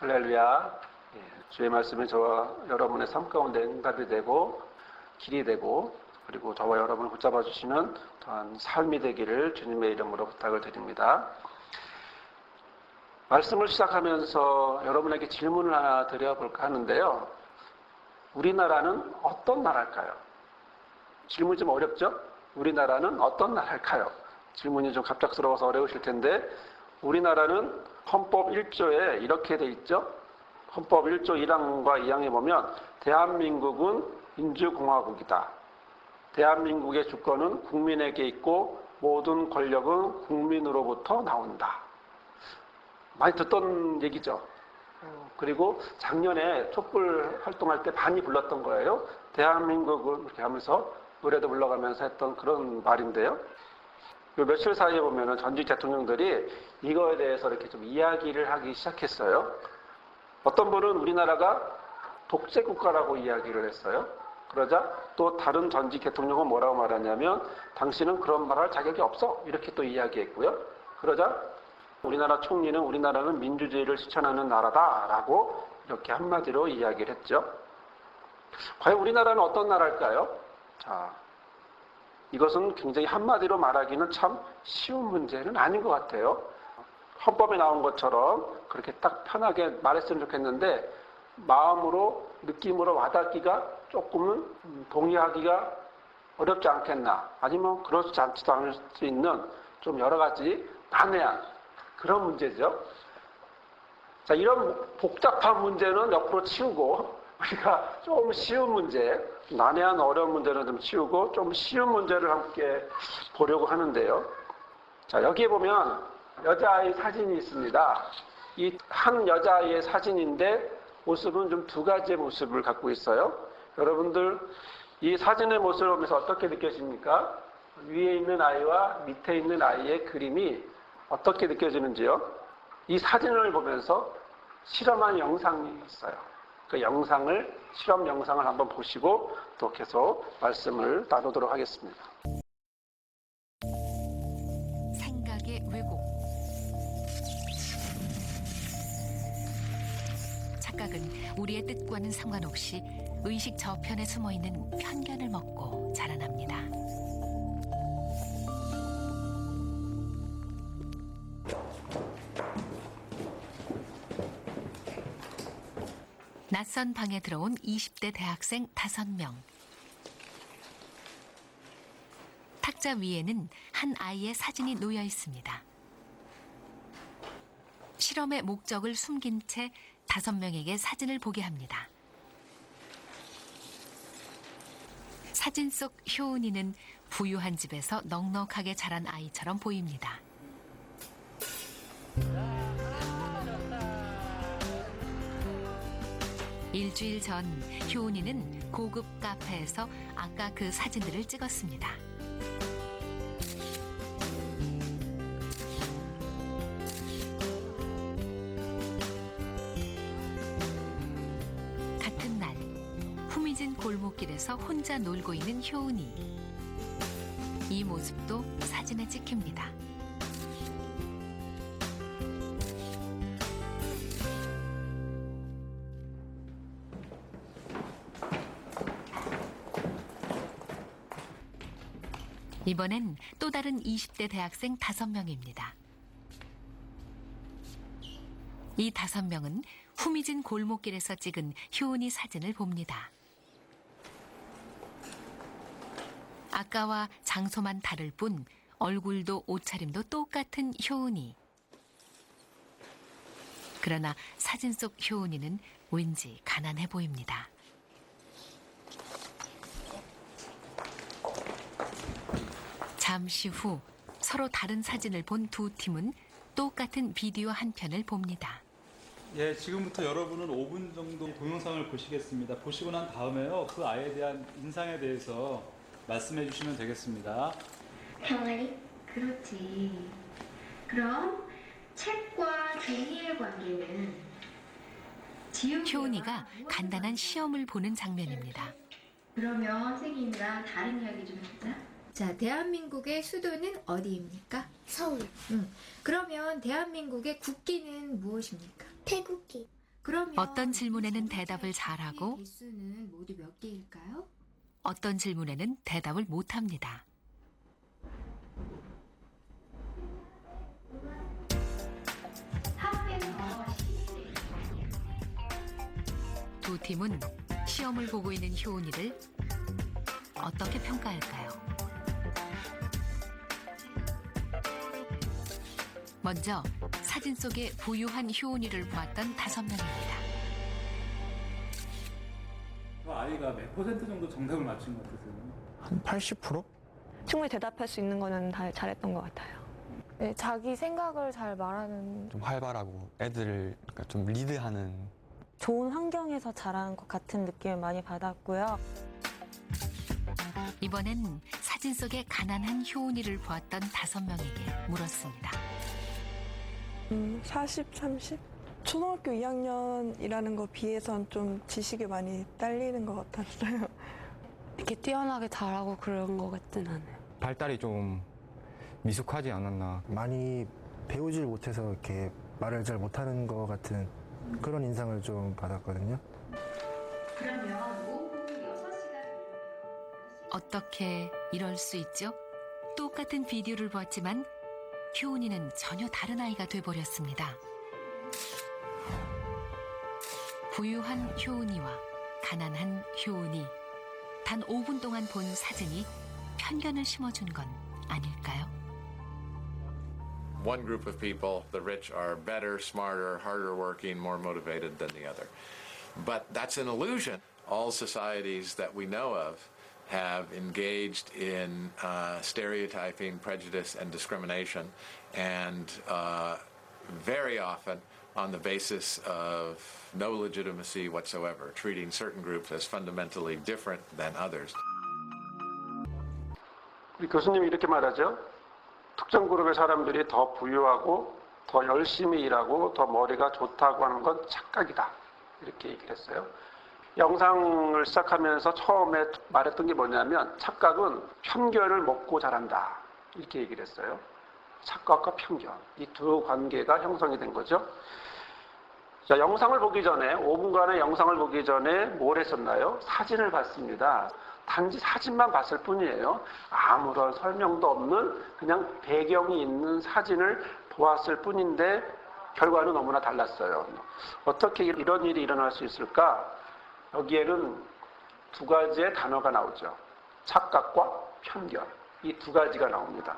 할렐루야. 주의 말씀이 저와 여러분의 삶 가운데 응답이 되고 길이 되고 그리고 저와 여러분을 붙잡아 주시는 또한 삶이 되기를 주님의 이름으로 부탁을 드립니다. 말씀을 시작하면서 여러분에게 질문을 하나 드려볼까 하는데요. 우리나라는 어떤 나라일까요? 질문이 좀 어렵죠? 우리나라는 어떤 나라일까요? 질문이 좀 갑작스러워서 어려우실 텐데 우리나라는 헌법 1조에 이렇게 돼 있죠. 헌법 1조 1항과 2항에 보면 대한민국은 민주공화국이다. 대한민국의 주권은 국민에게 있고 모든 권력은 국민으로부터 나온다. 많이 듣던 얘기죠. 그리고 작년에 촛불 활동할 때 많이 불렀던 거예요. 대한민국은 이렇게 하면서 노래도 불러가면서 했던 그런 말인데요. 요 며칠 사이에 보면은 전직 대통령들이 이거에 대해서 이렇게 좀 이야기를 하기 시작했어요. 어떤 분은 우리나라가 독재 국가라고 이야기를 했어요. 그러자 또 다른 전직 대통령은 뭐라고 말하냐면 당신은 그런 말할 자격이 없어. 이렇게 또 이야기했고요. 그러자 우리나라 총리는 우리나라는 민주주의를 실천하는 나라다라고 이렇게 한마디로 이야기를 했죠. 과연 우리나라는 어떤 나라일까요? 자, 이것은 굉장히 한마디로 말하기는 참 쉬운 문제는 아닌 것 같아요. 헌법에 나온 것처럼 그렇게 딱 편하게 말했으면 좋겠는데 마음으로 느낌으로 와닿기가 조금은 동의하기가 어렵지 않겠나, 아니면 그렇지 않지도 않을 수 있는 좀 여러 가지 난해한 그런 문제죠. 자, 이런 복잡한 문제는 옆으로 치우고 우리가 좀 쉬운 문제, 난해한 어려운 문제는 좀 치우고 좀 쉬운 문제를 함께 보려고 하는데요. 자, 여기에 보면 여자아이 사진이 있습니다. 이 한 여자아이의 사진인데 모습은 좀 두 가지의 모습을 갖고 있어요. 여러분들 이 사진의 모습을 보면서 어떻게 느껴집니까? 위에 있는 아이와 밑에 있는 아이의 그림이 어떻게 느껴지는지요? 이 사진을 보면서 실험한 영상이 있어요. 그 영상을, 실험 영상을 한번 보시고 또 계속 말씀을 나누도록 하겠습니다. 생각의 왜곡. 착각은 우리의 뜻과는 상관없이 의식 저편에 숨어있는 편견을 먹고 자라납니다. 낯선 방에 들어온 20대 대학생 5명. 탁자 위에는 한 아이의 사진이 놓여 있습니다. 실험의 목적을 숨긴 채 5명에게 사진을 보게 합니다. 사진 속 효은이는 부유한 집에서 넉넉하게 자란 아이처럼 보입니다. 일주일 전 효은이는 고급 카페에서 아까 그 사진들을 찍었습니다. 같은 날 후미진 골목길에서 혼자 놀고 있는 효은이. 이 모습도 사진에 찍힙니다. 이번엔 또 다른 20대 대학생 5명입니다. 이 5명은 후미진 골목길에서 찍은 효은이 사진을 봅니다. 아까와 장소만 다를 뿐 얼굴도 옷차림도 똑같은 효은이. 그러나 사진 속 효은이는 왠지 가난해 보입니다. 잠시 후 서로 다른 사진을 본 두 팀은 똑같은 비디오 한 편을 봅니다. 예, 지금부터 여러분은 5분 정도 동영상을 보시겠습니다. 보시고 난 다음에요, 그 아이에 대한 인상에 대해서 말씀해 주시면 되겠습니다. 병아리? 그렇지. 그럼 책과 종이의 관계는 효은이가 간단한 시험을 보는 장면입니다. 그러면 선생님이랑 다른 이야기 좀 해보자. 자, 대한민국의 수도는 어디입니까? 서울, 그러면 대한민국의 국기는 무엇입니까? 태국기, 그러면 어떤 질문에는 대답을 잘하고 개수는 모두 몇 개일까요? 어떤 질문에는 대답을 못합니다. 합해서 12대. 두 팀은 시험을 보고 있는 효은이를 어떻게 평가할까요? 먼저 사진 속에 부유한 효은이를 보았던 5명입니다. 그 아이가 몇 퍼센트 정도 정답을 맞춘 것 같으세요? 한 80%? 충분히 대답할 수 있는 거는 다 잘했던 것 같아요. 네, 자기 생각을 잘 말하는 좀 활발하고 애들을 그러니까 좀 리드하는 좋은 환경에서 자란 것 같은 느낌을 많이 받았고요. 이번엔 사진 속에 가난한 효은이를 보았던 5명에게 물었습니다. 40, 30? 초등학교 2학년이라는 거 비해선 좀 지식이 많이 딸리는 것 같았어요. 이렇게 뛰어나게 잘하고 그런 것 같진 않아요. 발달이 좀 미숙하지 않았나. 많이 배우질 못해서 이렇게 말을 잘 못하는 것 같은 그런 인상을 좀 받았거든요. 그러면 오후 6시간 어떻게 이럴 수 있죠? 똑같은 비디오를 보았지만 효은이는 전혀 다른 아이가 돼버렸습니다. 부유한 효은이와 가난한 효은이 단 5분 동안 본 사진이 편견을 심어준 건 아닐까요? One group of people, the rich, are better, smarter, harder working, more motivated than the other. But that's an illusion. All societies that we know of have engaged in stereotyping, prejudice, and discrimination, and very often on the basis of no legitimacy whatsoever, treating certain groups as fundamentally different than others. 우리 교수님이 이렇게 말하죠. 특정 그룹의 사람들이 더 부유하고 더 열심히 일하고 더 머리가 좋다고 하는 건 착각이다. 이렇게 얘기를 했어요. 영상을 시작하면서 처음에 말했던 게 뭐냐면 착각은 편견을 먹고 자란다. 이렇게 얘기를 했어요. 착각과 편견. 이 두 관계가 형성이 된 거죠. 자, 영상을 보기 전에 5분간의 영상을 보기 전에 뭘 했었나요? 사진을 봤습니다. 단지 사진만 봤을 뿐이에요. 아무런 설명도 없는 그냥 배경이 있는 사진을 보았을 뿐인데 결과는 너무나 달랐어요. 어떻게 이런 일이 일어날 수 있을까? 여기에는 두 가지의 단어가 나오죠. 착각과 편견. 이 두 가지가 나옵니다.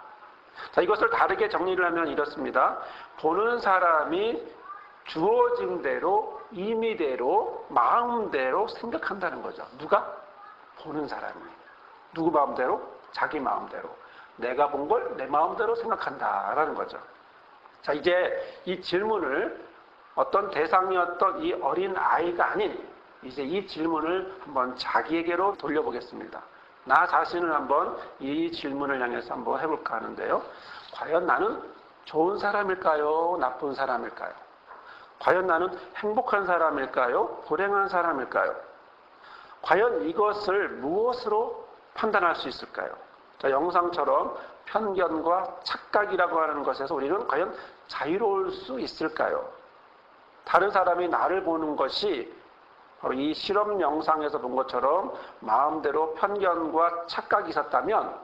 자, 이것을 다르게 정리를 하면 이렇습니다. 보는 사람이 주어진 대로, 임의대로, 마음대로 생각한다는 거죠. 누가? 보는 사람이. 누구 마음대로? 자기 마음대로. 내가 본 걸 내 마음대로 생각한다라는 거죠. 자, 이제 이 질문을 어떤 대상이었던 이 어린 아이가 아닌 이제 이 질문을 한번 자기에게로 돌려보겠습니다. 나 자신을 한번 이 질문을 향해서 한번 해볼까 하는데요. 과연 나는 좋은 사람일까요? 나쁜 사람일까요? 과연 나는 행복한 사람일까요? 불행한 사람일까요? 과연 이것을 무엇으로 판단할 수 있을까요? 자, 영상처럼 편견과 착각이라고 하는 것에서 우리는 과연 자유로울 수 있을까요? 다른 사람이 나를 보는 것이 바로 이 실험 영상에서 본 것처럼 마음대로 편견과 착각이 있었다면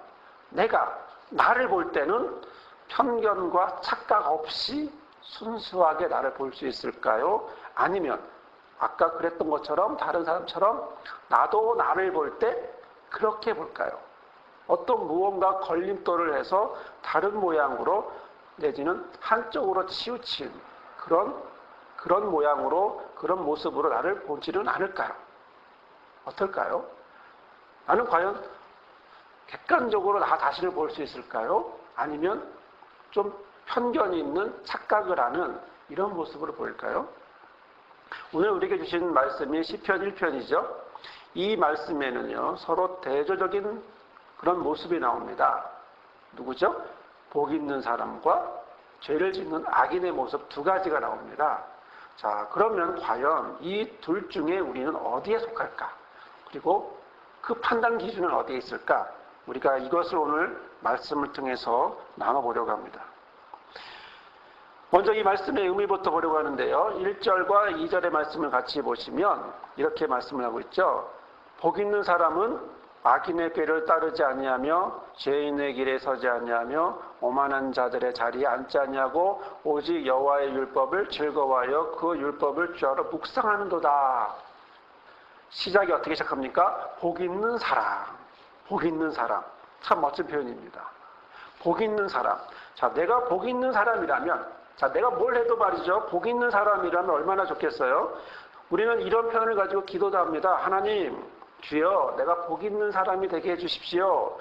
내가 나를 볼 때는 편견과 착각 없이 순수하게 나를 볼 수 있을까요? 아니면 아까 그랬던 것처럼 다른 사람처럼 나도 나를 볼 때 그렇게 볼까요? 어떤 무언가 걸림돌을 해서 다른 모양으로 내지는 한쪽으로 치우친 그런 모양으로 그런 모습으로 나를 보지는 않을까요? 어떨까요? 나는 과연 객관적으로 나 자신을 볼 수 있을까요? 아니면 좀 편견이 있는 착각을 하는 이런 모습으로 보일까요? 오늘 우리에게 주신 말씀이 시편 1편이죠. 이 말씀에는요, 서로 대조적인 그런 모습이 나옵니다. 누구죠? 복 있는 사람과 죄를 짓는 악인의 모습 두 가지가 나옵니다. 자, 그러면 과연 이 둘 중에 우리는 어디에 속할까? 그리고 그 판단 기준은 어디에 있을까? 우리가 이것을 오늘 말씀을 통해서 나눠보려고 합니다. 먼저 이 말씀의 의미부터 보려고 하는데요. 1절과 2절의 말씀을 같이 보시면 이렇게 말씀을 하고 있죠. 복 있는 사람은 악인의 꾀를 따르지 아니하며 죄인의 길에 서지 아니하며 오만한 자들의 자리에 앉지 아니하고 오직 여호와의 율법을 즐거워하여 그 율법을 주하러 묵상하는도다. 시작이 어떻게 시작합니까? 복 있는 사람. 복 있는 사람. 참 멋진 표현입니다. 복 있는 사람. 자, 내가 복 있는 사람이라면, 자, 내가 뭘 해도 말이죠. 복 있는 사람이라면 얼마나 좋겠어요? 우리는 이런 표현을 가지고 기도도 합니다. 하나님, 주여, 내가 복 있는 사람이 되게 해주십시오.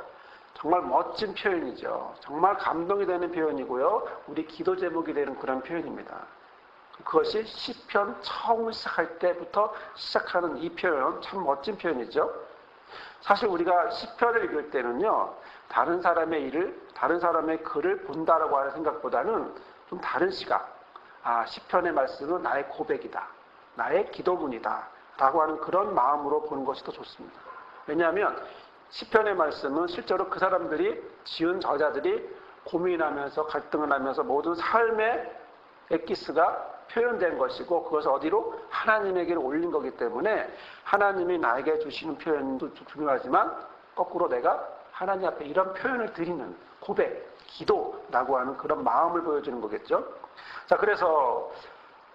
정말 멋진 표현이죠. 정말 감동이 되는 표현이고요. 우리 기도 제목이 되는 그런 표현입니다. 그것이 시편 처음 시작할 때부터 시작하는 이 표현, 참 멋진 표현이죠. 사실 우리가 시편을 읽을 때는요, 다른 사람의 일을, 다른 사람의 글을 본다라고 하는 생각보다는 좀 다른 시각. 아, 시편의 말씀은 나의 고백이다. 나의 기도문이다. 라고 하는 그런 마음으로 보는 것이 더 좋습니다. 왜냐하면 시편의 말씀은 실제로 그 사람들이 지은 저자들이 고민하면서 갈등을 하면서 모든 삶의 엑기스가 표현된 것이고 그것을 어디로? 하나님에게로 올린 거기 때문에 하나님이 나에게 주시는 표현도 중요하지만 거꾸로 내가 하나님 앞에 이런 표현을 드리는 고백, 기도라고 하는 그런 마음을 보여주는 거겠죠. 자, 그래서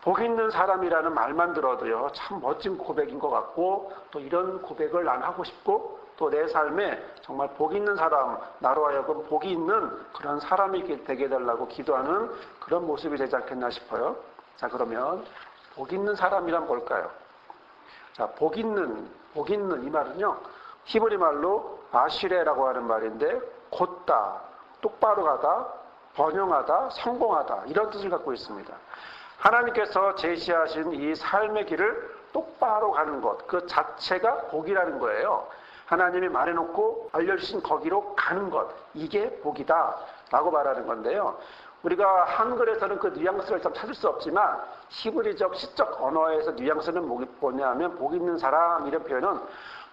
복 있는 사람이라는 말만 들어도요, 참 멋진 고백인 것 같고 또 이런 고백을 난 하고 싶고 또 내 삶에 정말 복 있는 사람, 나로 하여금 복이 있는 그런 사람이 되게 해달라고 기도하는 그런 모습이 되지 않겠나 싶어요. 자, 그러면 복 있는 사람이란 뭘까요? 자, 복 있는 이 말은요, 히브리 말로 아시레라고 하는 말인데 곧다, 똑바로 가다, 번영하다, 성공하다 이런 뜻을 갖고 있습니다. 하나님께서 제시하신 이 삶의 길을 똑바로 가는 것, 그 자체가 복이라는 거예요. 하나님이 말해놓고 알려주신 거기로 가는 것, 이게 복이다 라고 말하는 건데요. 우리가 한글에서는 그 뉘앙스를 좀 찾을 수 없지만 히브리적 시적 언어에서 뉘앙스는 뭐냐면 복 있는 사람 이런 표현은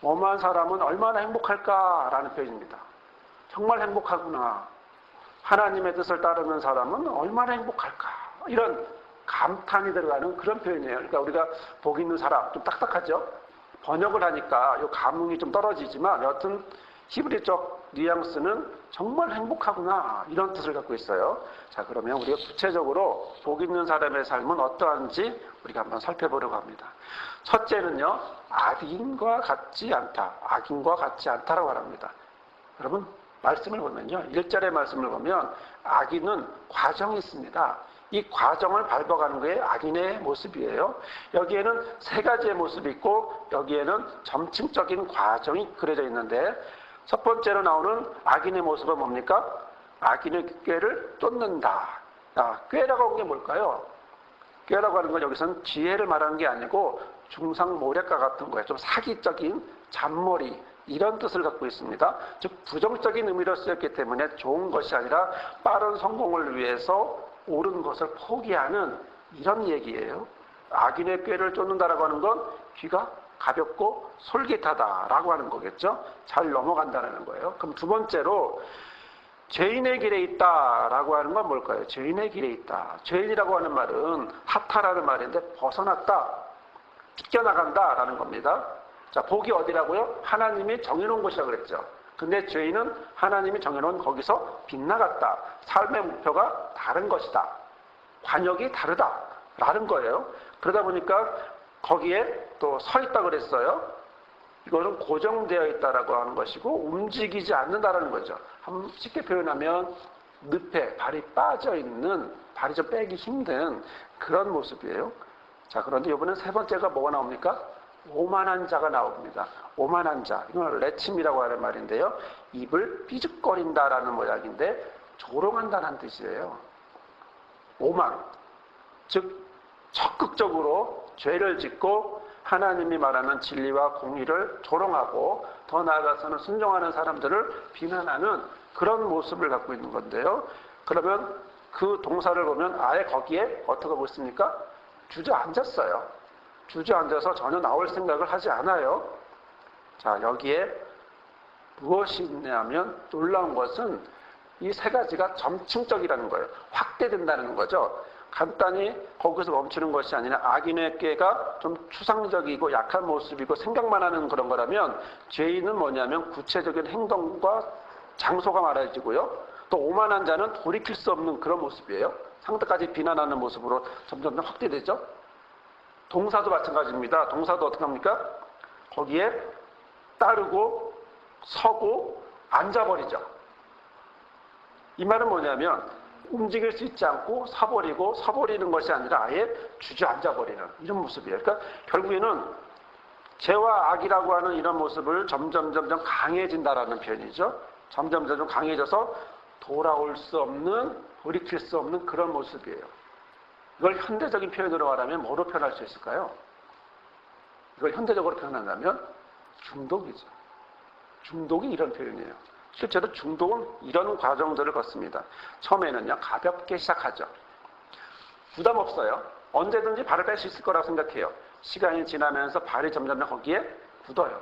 뭐만 사람은 얼마나 행복할까라는 표현입니다. 정말 행복하구나. 하나님의 뜻을 따르는 사람은 얼마나 행복할까. 이런 감탄이 들어가는 그런 표현이에요. 그러니까 우리가 복 있는 사람, 좀 딱딱하죠? 번역을 하니까 이 감흥이 좀 떨어지지만 여튼 히브리적 뉘앙스는 정말 행복하구나 이런 뜻을 갖고 있어요. 자, 그러면 우리가 구체적으로 복 있는 사람의 삶은 어떠한지 우리가 한번 살펴보려고 합니다. 첫째는요, 악인과 같지 않다. 악인과 같지 않다라고 말합니다. 여러분 말씀을 보면요, 1절의 말씀을 보면 악인은 과정이 있습니다. 이 과정을 밟아가는 게 악인의 모습이에요. 여기에는 세 가지의 모습이 있고 여기에는 점층적인 과정이 그려져 있는데 첫 번째로 나오는 악인의 모습은 뭡니까? 악인의 꾀를 쫓는다. 꾀라고 하는 게 뭘까요? 꾀라고 하는 건 여기서는 지혜를 말하는 게 아니고 중상모략과 같은 거예요. 좀 사기적인 잔머리 이런 뜻을 갖고 있습니다. 즉 부정적인 의미로 쓰였기 때문에 좋은 것이 아니라 빠른 성공을 위해서 옳은 것을 포기하는 이런 얘기예요. 악인의 꾀를 쫓는다라고 하는 건 귀가 가볍고 솔깃하다라고 하는 거겠죠. 잘 넘어간다는 거예요. 그럼 두 번째로 죄인의 길에 있다라고 하는 건 뭘까요? 죄인의 길에 있다. 죄인이라고 하는 말은 하타라는 말인데 벗어났다, 빗겨나간다라는 겁니다. 자, 복이 어디라고요? 하나님이 정해놓은 곳이라고 그랬죠. 근데 죄인은 하나님이 정해놓은 거기서 빗나갔다. 삶의 목표가 다른 것이다. 관역이 다르다라는 거예요. 그러다 보니까 거기에 또 서 있다 그랬어요. 이거는 고정되어 있다라고 하는 것이고 움직이지 않는다라는 거죠. 한번 쉽게 표현하면 늪에 발이 빠져 있는, 발이 좀 빼기 힘든 그런 모습이에요. 자, 그런데 이번엔 세 번째가 뭐가 나옵니까? 오만한 자가 나옵니다. 오만한 자, 이건 레침이라고 하는 말인데요. 입을 삐죽거린다라는 모양인데 조롱한다는 뜻이에요. 오만, 즉 적극적으로 죄를 짓고 하나님이 말하는 진리와 공의를 조롱하고 더 나아가서는 순종하는 사람들을 비난하는 그런 모습을 갖고 있는 건데요. 그러면 그 동사를 보면 아예 거기에 어떻게 보고 있습니까? 주저앉았어요. 주저앉아서 전혀 나올 생각을 하지 않아요. 자, 여기에 무엇이 있냐면 놀라운 것은 이 세 가지가 점층적이라는 거예요. 확대된다는 거죠. 간단히 거기서 멈추는 것이 아니라 악인에게가 좀 추상적이고 약한 모습이고 생각만 하는 그런 거라면 죄인은 뭐냐면 구체적인 행동과 장소가 말해지고요. 또 오만한 자는 돌이킬 수 없는 그런 모습이에요. 상대까지 비난하는 모습으로 점점 확대되죠. 동사도 마찬가지입니다. 동사도 어떻게 합니까? 거기에 따르고 서고 앉아버리죠. 이 말은 뭐냐면 움직일 수 있지 않고 서버리는 것이 아니라 아예 주저앉아버리는 이런 모습이에요. 그러니까 결국에는 죄와 악이라고 하는 이런 모습을 점점 강해진다라는 표현이죠. 점점 강해져서 돌아올 수 없는, 돌이킬 수 없는 그런 모습이에요. 이걸 현대적인 표현으로 말하면 뭐로 표현할 수 있을까요? 이걸 현대적으로 표현한다면 중독이죠. 중독이 이런 표현이에요. 실제로 중독은 이런 과정들을 거칩니다. 처음에는요, 가볍게 시작하죠. 부담 없어요. 언제든지 발을 뺄 수 있을 거라고 생각해요. 시간이 지나면서 발이 점점 거기에 굳어요.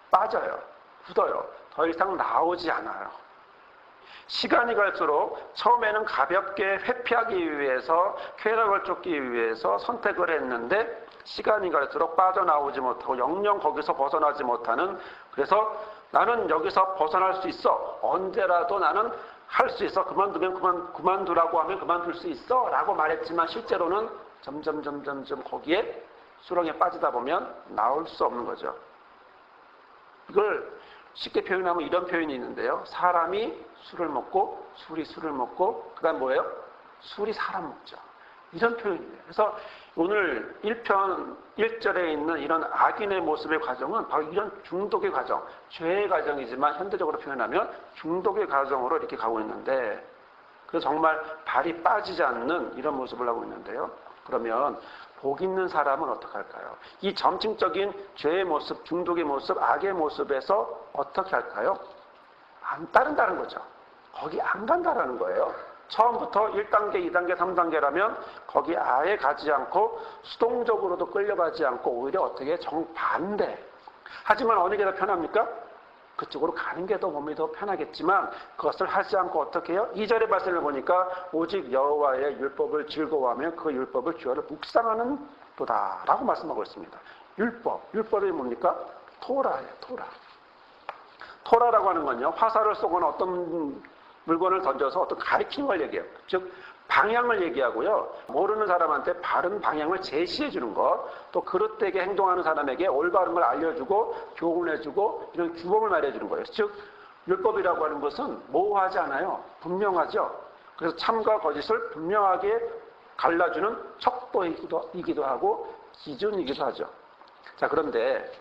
빠져요. 굳어요. 더 이상 나오지 않아요. 시간이 갈수록 처음에는 가볍게 회피하기 위해서, 쾌락을 쫓기 위해서 선택을 했는데 시간이 갈수록 빠져나오지 못하고 영영 거기서 벗어나지 못하는, 그래서 나는 여기서 벗어날 수 있어. 언제라도 나는 할 수 있어. 그만두면 그만두라고 하면 그만둘 수 있어. 라고 말했지만 실제로는 점점 거기에 수렁에 빠지다 보면 나올 수 없는 거죠. 이걸 쉽게 표현하면 이런 표현이 있는데요. 사람이 술을 먹고 술이 술을 먹고 그 다음 뭐예요? 술이 사람 먹죠. 이런 표현이에요. 그래서 오늘 1편 1절에 있는 이런 악인의 모습의 과정은 바로 이런 중독의 과정, 죄의 과정이지만 현대적으로 표현하면 중독의 과정으로 이렇게 가고 있는데, 그래서 정말 발이 빠지지 않는 이런 모습을 하고 있는데요. 그러면 복 있는 사람은 어떻게 할까요? 이 점층적인 죄의 모습, 중독의 모습, 악의 모습에서 어떻게 할까요? 안 따른다는 거죠. 거기 안 간다라는 거예요. 처음부터 1단계, 2단계, 3단계라면 거기 아예 가지 않고 수동적으로도 끌려가지 않고 오히려 어떻게 정반대. 하지만 어느 게 더 편합니까? 그쪽으로 가는 게 더 몸이 더 편하겠지만 그것을 하지 않고 어떻게 해요? 2절의 말씀을 보니까 오직 여호와의 율법을 즐거워하며 그 율법을 주야로 묵상하는 도다라고 말씀하고 있습니다. 율법이 뭡니까? 토라예요. 토라라고 하는 건요, 화살을 쏘거나 어떤 물건을 던져서 어떤 가리키는 걸 얘기해요. 즉 방향을 얘기하고요. 모르는 사람한테 바른 방향을 제시해 주는 것, 또 그릇되게 행동하는 사람에게 올바른 걸 알려주고 교훈해주고 이런 규범을 말해주는 거예요. 즉 율법이라고 하는 것은 모호하지 않아요. 분명하죠. 그래서 참과 거짓을 분명하게 갈라주는 척도이기도 하고 기준이기도 하죠. 자, 그런데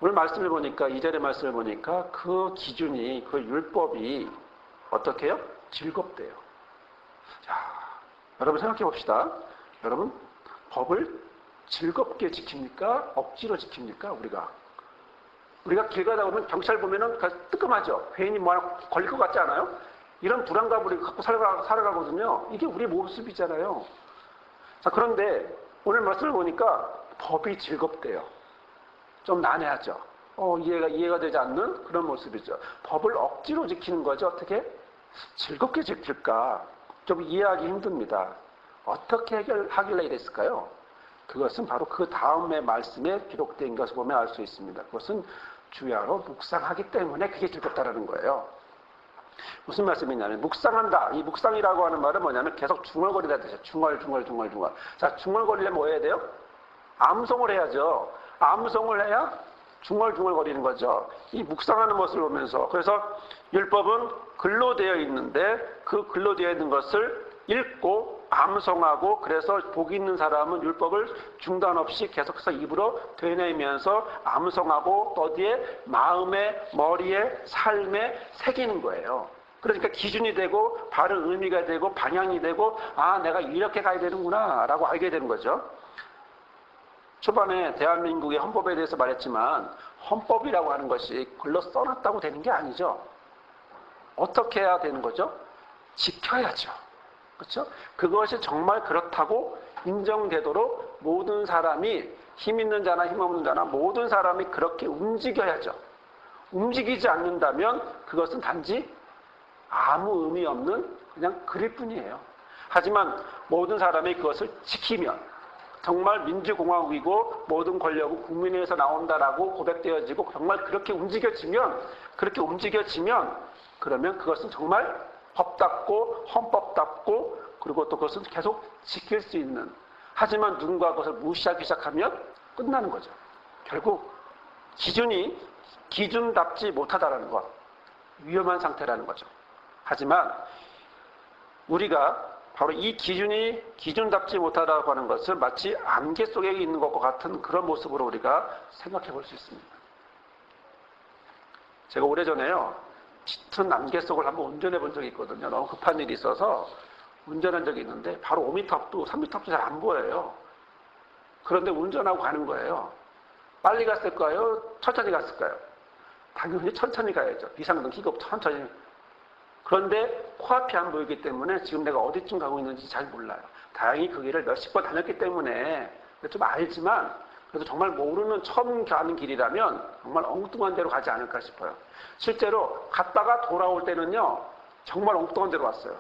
오늘 말씀을 보니까, 2절의 말씀을 보니까 그 기준이, 그 율법이 어떻게 해요? 즐겁대요. 자, 여러분 생각해 봅시다. 여러분, 법을 즐겁게 지킵니까? 억지로 지킵니까? 우리가 길 가다 보면 경찰 보면은 뜨끔하죠. 괜히 뭐 하나 걸릴 것 같지 않아요? 이런 불안감을 우리가 갖고 살아가거든요. 이게 우리 모습이잖아요. 자, 그런데 오늘 말씀을 보니까 법이 즐겁대요. 좀 난해하죠. 이해가 되지 않는 그런 모습이죠. 법을 억지로 지키는 거죠. 어떻게? 즐겁게 지킬까? 좀 이해하기 힘듭니다. 어떻게 해결하길래 이랬을까요? 그것은 바로 그 다음의 말씀에 기록된 것을 보면 알 수 있습니다. 그것은 주야로 묵상하기 때문에 그게 즐겁다라는 거예요. 무슨 말씀이냐면 묵상한다. 이 묵상이라고 하는 말은 뭐냐면 계속 중얼거리다 되죠. 중얼. 자, 중얼거리려면 뭐 해야 돼요? 암송을 해야죠. 암송을 해야 중얼중얼거리는 거죠. 이 묵상하는 모습을 보면서. 그래서 율법은 글로 되어 있는데 그 글로 되어 있는 것을 읽고 암송하고, 그래서 복 있는 사람은 율법을 중단 없이 계속해서 입으로 되뇌면서 암송하고 또 어디에? 마음에, 머리에, 삶에 새기는 거예요. 그러니까 기준이 되고 바른 의미가 되고 방향이 되고, 아, 내가 이렇게 가야 되는구나 라고 알게 되는 거죠. 초반에 대한민국의 헌법에 대해서 말했지만 헌법이라고 하는 것이 글로 써놨다고 되는 게 아니죠. 어떻게 해야 되는 거죠? 지켜야죠. 그렇죠? 그것이 정말 그렇다고 인정되도록 모든 사람이, 힘 있는 자나 힘 없는 자나 모든 사람이 그렇게 움직여야죠. 움직이지 않는다면 그것은 단지 아무 의미 없는 그냥 글일 뿐이에요. 하지만 모든 사람이 그것을 지키면 정말 민주공화국이고 모든 권력은 국민에서 나온다라고 고백되어지고 정말 그렇게 움직여지면 그러면 그것은 정말 법답고 헌법답고 그리고 또 그것은 계속 지킬 수 있는, 하지만 누군가 그것을 무시하기 시작하면 끝나는 거죠. 결국 기준이 기준답지 못하다라는 것, 위험한 상태라는 거죠. 하지만 우리가 바로 이 기준이 기준답지 못하다고 하는 것을 마치 안개 속에 있는 것과 같은 그런 모습으로 우리가 생각해 볼 수 있습니다. 제가 오래전에요, 짙은 안개 속을 한번 운전해 본 적이 있거든요. 너무 급한 일이 있어서 운전한 적이 있는데 바로 5m 앞도 3m 앞도 잘 안 보여요. 그런데 운전하고 가는 거예요. 빨리 갔을까요? 천천히 갔을까요? 당연히 천천히 가야죠. 비상등 켜고 천천히. 그런데 코앞이 안 보이기 때문에 지금 내가 어디쯤 가고 있는지 잘 몰라요. 다행히 그 길을 몇십 번 다녔기 때문에 좀 알지만 그래도 정말 모르는 처음 가는 길이라면 정말 엉뚱한 데로 가지 않을까 싶어요. 실제로 갔다가 돌아올 때는요, 정말 엉뚱한 데로 왔어요.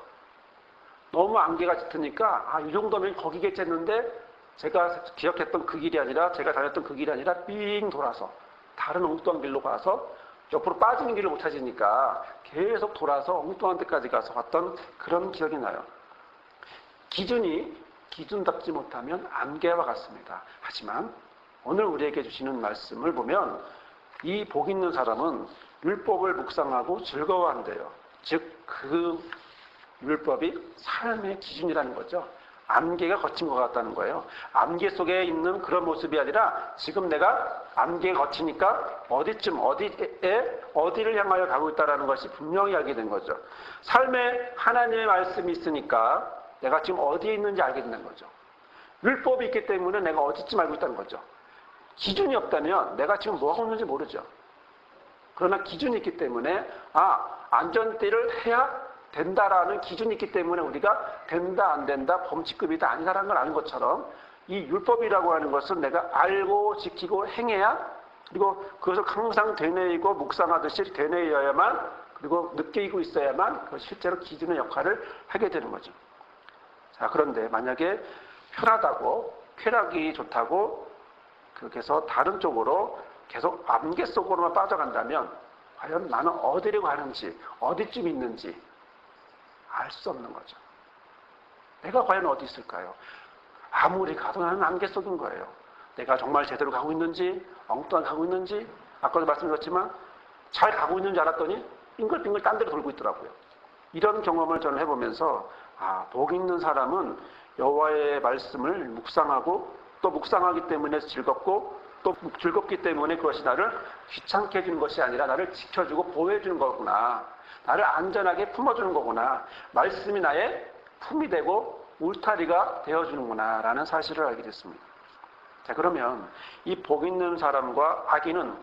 너무 안개가 짙으니까 이 정도면 거기겠지 했는데 제가 기억했던 그 길이 아니라, 제가 다녔던 그 길이 아니라 삥 돌아서 다른 엉뚱한 길로 가서 옆으로 빠지는 길을 못 찾으니까 계속 돌아서 엉뚱한 데까지 가서 왔던 그런 기억이 나요. 기준이 기준답지 못하면 안개와 같습니다. 하지만 오늘 우리에게 주시는 말씀을 보면 이 복 있는 사람은 율법을 묵상하고 즐거워한대요. 즉 그 율법이 삶의 기준이라는 거죠. 안개가 거친 것 같다는 거예요. 안개 속에 있는 그런 모습이 아니라 지금 내가 안개가 거치니까 어디쯤 어디를 향하여 가고 있다는 것이 분명히 알게 된 거죠. 삶에 하나님의 말씀이 있으니까 내가 지금 어디에 있는지 알게 된다는 거죠. 율법이 있기 때문에 내가 어디쯤 알고 있다는 거죠. 기준이 없다면 내가 지금 뭐 하고 있는지 모르죠. 그러나 기준이 있기 때문에 안전띠를 해야 된다라는 기준이 있기 때문에 우리가 된다 안 된다 범칙급이다 아니다라는 걸 아는 것처럼 이 율법이라고 하는 것은 내가 알고 지키고 행해야, 그리고 그것을 항상 되뇌이고 묵상하듯이 되뇌여야만, 그리고 느끼고 있어야만 그 실제로 기준의 역할을 하게 되는 거죠. 자, 그런데 만약에 편하다고 쾌락이 좋다고 그렇게 해서 다른 쪽으로 계속 안개 속으로만 빠져간다면 과연 나는 어디로 가는지 어디쯤 있는지 알 수 없는 거죠. 내가 과연 어디 있을까요? 아무리 가도 나는 안개 속인 거예요. 내가 정말 제대로 가고 있는지 엉뚱하게 가고 있는지, 아까도 말씀드렸지만 잘 가고 있는 줄 알았더니 빙글빙글 딴 데로 돌고 있더라고요. 이런 경험을 저는 해보면서 복 있는 사람은 여호와의 말씀을 묵상하고 또 묵상하기 때문에 즐겁고 또 즐겁기 때문에 그것이 나를 귀찮게 해주는 것이 아니라 나를 지켜주고 보호해주는 거구나. 나를 안전하게 품어주는 거구나. 말씀이 나의 품이 되고 울타리가 되어주는구나 라는 사실을 알게 됐습니다. 자, 그러면 이 복 있는 사람과 악인은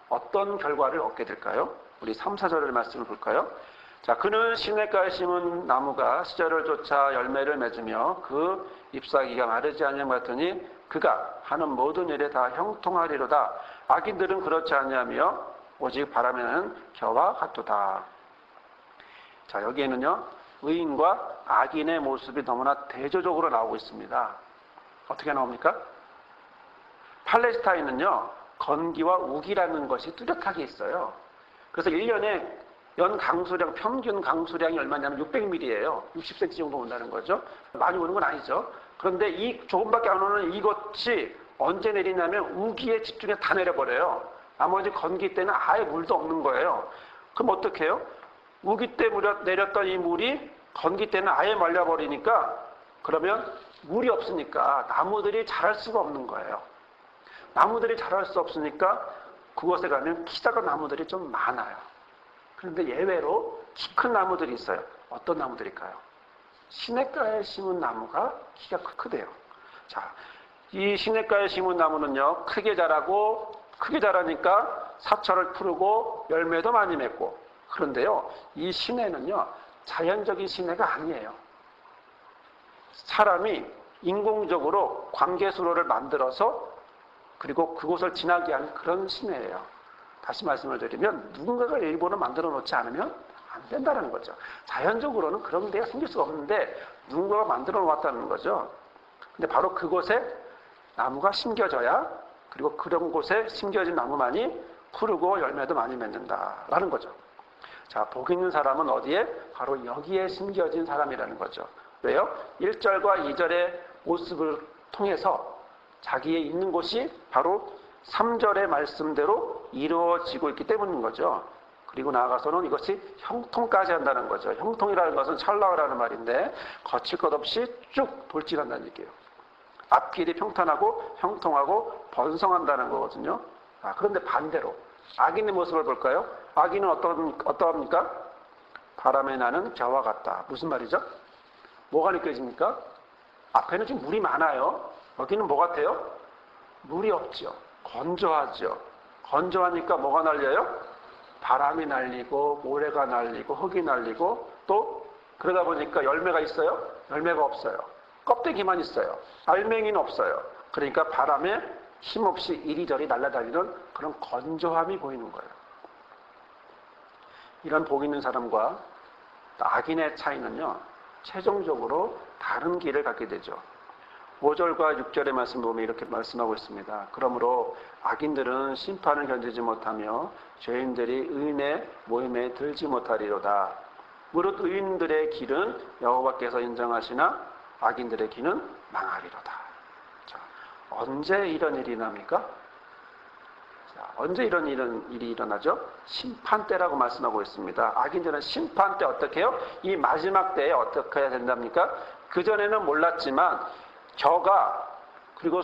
어떤 결과를 얻게 될까요? 우리 3, 4절의 말씀을 볼까요? 자, 그는 시냇가에 심은 나무가 시절을 쫓아 열매를 맺으며 그 잎사귀가 마르지 아니함 같으니 그가 하는 모든 일에 다 형통하리로다. 악인들은 그렇지 아니하며 오직 바람에 나는 겨와 같도다. 자, 여기에는요, 의인과 악인의 모습이 너무나 대조적으로 나오고 있습니다. 어떻게 나옵니까? 팔레스타인은요, 건기와 우기라는 것이 뚜렷하게 있어요. 그래서 1년에 연 강수량, 평균 강수량이 얼마냐면 600mm예요. 60cm 정도 온다는 거죠. 많이 오는 건 아니죠. 그런데 이 조금밖에 안 오는 이것이 언제 내리냐면 우기에 집중해서 다 내려버려요. 나머지 건기 때는 아예 물도 없는 거예요. 그럼 어떻게 해요? 우기 때 내렸던 이 물이 건기 때는 아예 말려버리니까, 그러면 물이 없으니까 나무들이 자랄 수가 없는 거예요. 나무들이 자랄 수 없으니까 그곳에 가면 키 작은 나무들이 좀 많아요. 그런데 예외로 키 큰 나무들이 있어요. 어떤 나무들일까요? 시냇가에 심은 나무가 키가 크대요. 자, 이 시냇가에 심은 나무는요, 크게 자라니까 사철을 푸르고 열매도 많이 맺고. 그런데요, 이 시내는요, 자연적인 시내가 아니에요. 사람이 인공적으로 관계수로를 만들어서 그리고 그곳을 지나게 한 그런 시내예요. 다시 말씀을 드리면 누군가가 일본을 만들어 놓지 않으면 안 된다는 거죠. 자연적으로는 그런 데가 생길 수가 없는데 누군가가 만들어 놓았다는 거죠. 근데 바로 그곳에 나무가 심겨져야, 그리고 그런 곳에 심겨진 나무만이 푸르고 열매도 많이 맺는다라는 거죠. 자, 복 있는 사람은 어디에? 바로 여기에 심겨진 사람이라는 거죠. 왜요? 1절과 2절의 모습을 통해서 자기의 있는 곳이 바로 3절의 말씀대로 이루어지고 있기 때문인 거죠. 그리고 나아가서는 이것이 형통까지 한다는 거죠. 형통이라는 것은 찰나라는 말인데 거칠 것 없이 쭉 돌진한다는 얘기예요. 앞길이 평탄하고 형통하고 번성한다는 거거든요. 그런데 반대로 악인의 모습을 볼까요? 악인은 어떠합니까? 바람에 나는 겨와 같다. 무슨 말이죠? 뭐가 느껴집니까? 앞에는 지금 물이 많아요. 여기는 뭐 같아요? 물이 없죠. 건조하죠. 건조하니까 뭐가 날려요? 바람이 날리고 모래가 날리고 흙이 날리고 또 그러다 보니까 열매가 있어요? 열매가 없어요. 껍데기만 있어요. 알맹이는 없어요. 그러니까 바람에 힘없이 이리저리 날아다니는 그런 건조함이 보이는 거예요. 이런 복 있는 사람과 악인의 차이는요, 최종적으로 다른 길을 갖게 되죠. 5절과 6절의 말씀 보면 이렇게 말씀하고 있습니다. 그러므로 악인들은 심판을 견디지 못하며 죄인들이 의인의 모임에 들지 못하리로다. 무릇 의인들의 길은 여호와께서 인정하시나 악인들의 길은 망하리로다. 자, 언제 이런 일이 납니까? 자, 언제 이런 일이 일어나죠? 심판 때라고 말씀하고 있습니다. 악인들은 심판 때 어떻게 해요? 이 마지막 때에 어떻게 해야 된답니까? 그전에는 몰랐지만 겨가, 그리고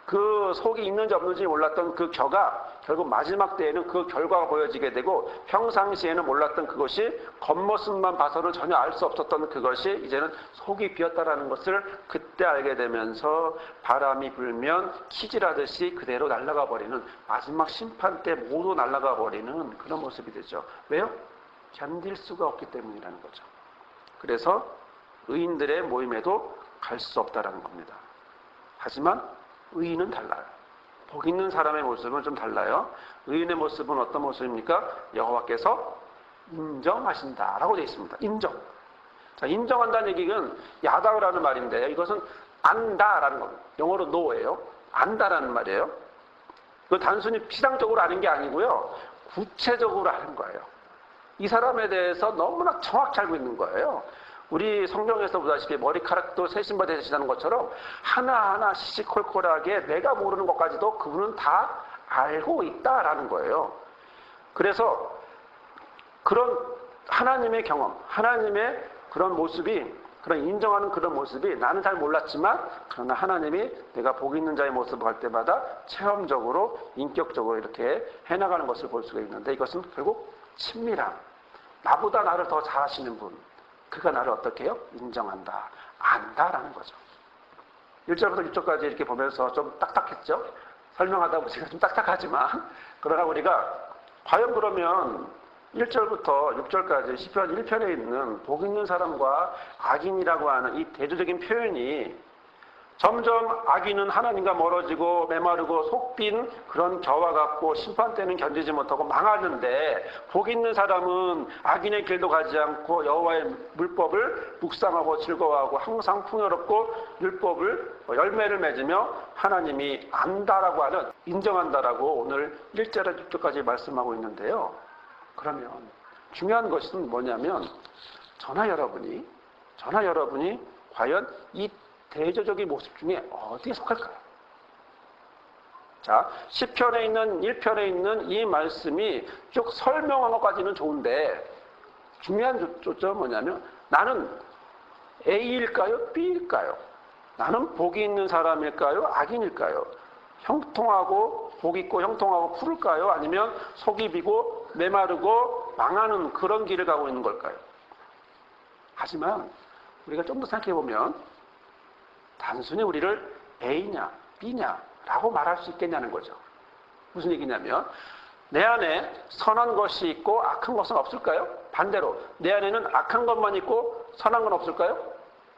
그 속이 있는지 없는지 몰랐던 그 겨가 결국 마지막 때에는 그 결과가 보여지게 되고, 평상시에는 몰랐던 그것이 겉모습만 봐서는 전혀 알 수 없었던 그것이 이제는 속이 비었다라는 것을 그때 알게 되면서 바람이 불면 키질하듯이 그대로 날아가 버리는, 마지막 심판 때 모두 날아가 버리는 그런 모습이 되죠. 왜요? 견딜 수가 없기 때문이라는 거죠. 그래서 의인들의 모임에도 갈 수 없다라는 겁니다. 하지만 의인은 달라요. 복 있는 사람의 모습은 좀 달라요. 의인의 모습은 어떤 모습입니까? 여호와께서 인정하신다라고 되어 있습니다. 인정. 자, 인정한다는 얘기는 야다라는 말인데 이것은 안다라는 겁니다. 영어로 know예요. 안다라는 말이에요. 그 단순히 피상적으로 아는 게 아니고요, 구체적으로 아는 거예요. 이 사람에 대해서 너무나 정확히 알고 있는 거예요. 우리 성경에서 보다시피 머리카락도 세신바에 되시다는 것처럼 하나하나 시시콜콜하게 내가 모르는 것까지도 그분은 다 알고 있다라는 거예요. 그래서 그런 하나님의 경험, 하나님의 그런 모습이, 그런 인정하는 그런 모습이 나는 잘 몰랐지만 그러나 하나님이 내가 복 있는 자의 모습을 할 때마다 체험적으로, 인격적으로 이렇게 해나가는 것을 볼 수가 있는데, 이것은 결국 친밀함, 나보다 나를 더 잘 아시는 분, 그가 나를 어떻게 해요? 인정한다, 안다라는 거죠. 1절부터 6절까지 이렇게 보면서 좀 딱딱했죠? 설명하다 보니까 좀 딱딱하지만, 그러나 우리가 과연 그러면 1절부터 6절까지 시편 1편에 있는 복 있는 사람과 악인이라고 하는 이 대조적인 표현이 점점 악인은 하나님과 멀어지고 메마르고 속빈 그런 겨와 같고 심판 때는 견디지 못하고 망하는데, 복 있는 사람은 악인의 길도 가지 않고 여호와의 물법을 묵상하고 즐거워하고 항상 풍요롭고 율법을 열매를 맺으며 하나님이 안다라고 하는, 인정한다라고 오늘 1절에 6절까지 말씀하고 있는데요. 그러면 중요한 것은 뭐냐면 저나 여러분이 과연 이 대조적인 모습 중에 어디에 속할까요? 자, 시편에 있는 1편에 있는 이 말씀이 쭉 설명한 것까지는 좋은데 중요한 조점은 뭐냐면 나는 A일까요? B일까요? 나는 복이 있는 사람일까요? 악인일까요? 형통하고 복 있고 형통하고 푸를까요? 아니면 속이 비고 메마르고 망하는 그런 길을 가고 있는 걸까요? 하지만 우리가 좀 더 생각해 보면 단순히 우리를 A냐 B냐라고 말할 수 있겠냐는 거죠. 무슨 얘기냐면 내 안에 선한 것이 있고 악한 것은 없을까요? 반대로 내 안에는 악한 것만 있고 선한 건 없을까요?